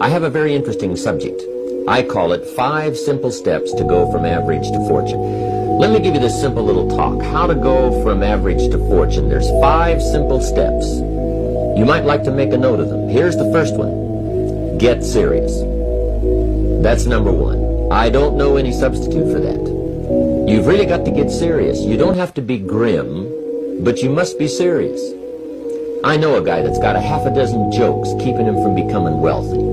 I have a very interesting subject. I call it 5 simple steps to go from average to fortune. Let me give you this simple little talk. How to go from average to fortune. There's 5 simple steps. You might like to make a note of them. Here's the first one. Get serious. That's number 1. I don't know any substitute for that. You've really got to get serious. You don't have to be grim, but you must be serious. I know a guy that's got a half a dozen jokes keeping him from becoming wealthy.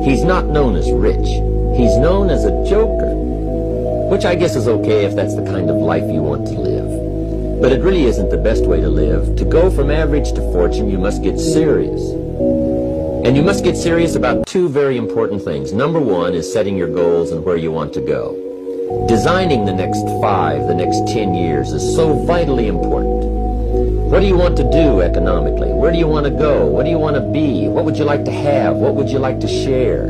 He's not known as rich. He's known as a joker, which I guess is okay if that's the kind of life you want to live. But it really isn't the best way to live. To go from average to fortune, you must get serious. And you must get serious about 2 very important things. Number 1 is setting your goals and where you want to go. Designing the next 5, the next 10 years is so vitally important. What do you want to do economically? Where do you want to go? What do you want to be? What would you like to have? What would you like to share?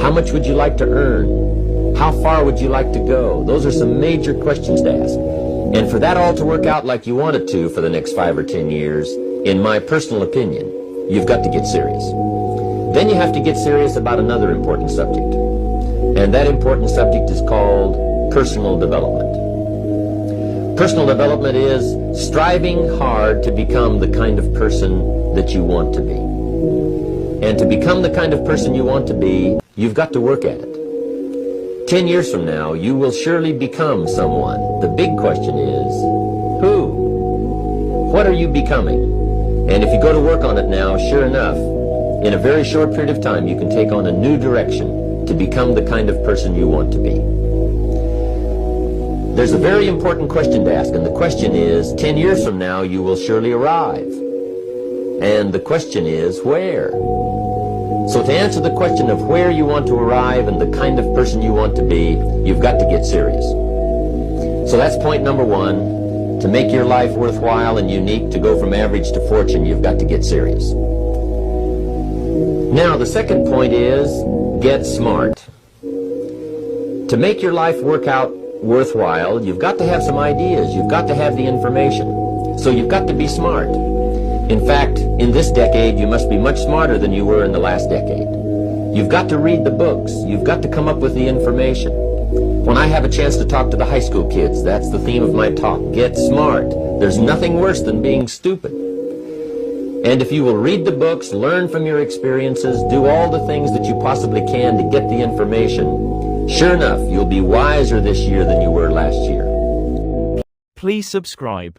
How much would you like to earn? How far would you like to go? Those are some major questions to ask. And for that all to work out like you want it to for the next 5 or 10 years, in my personal opinion, you've got to get serious. Then you have to get serious about another important subject. And that important subject is called personal development. Personal development is striving hard to become the kind of person that you want to be. And to become the kind of person you want to be, you've got to work at it. 10 years from now, you will surely become someone. The big question is, who? What are you becoming? And if you go to work on it now, sure enough, in a very short period of time, you can take on a new direction to become the kind of person you want to be. There's a very important question to ask, and the question is, 10 years from now, you will surely arrive. And the question is, where? So to answer the question of where you want to arrive and the kind of person you want to be, you've got to get serious. So that's point number 1. To make your life worthwhile and unique, to go from average to fortune, you've got to get serious. Now, the second point is, get smart. To make your life work out worthwhile, you've got to have some ideas. You've got to have the information. So you've got to be smart. In fact, in this decade, you must be much smarter than you were in the last decade. You've got to read the books. You've got to come up with the information. When I have a chance to talk to the high school kids, that's the theme of my talk. Get smart. There's nothing worse than being stupid. And if you will read the books, learn from your experiences, do all the things that you possibly can to get the information, sure enough, you'll be wiser this year than you were last year. Please subscribe.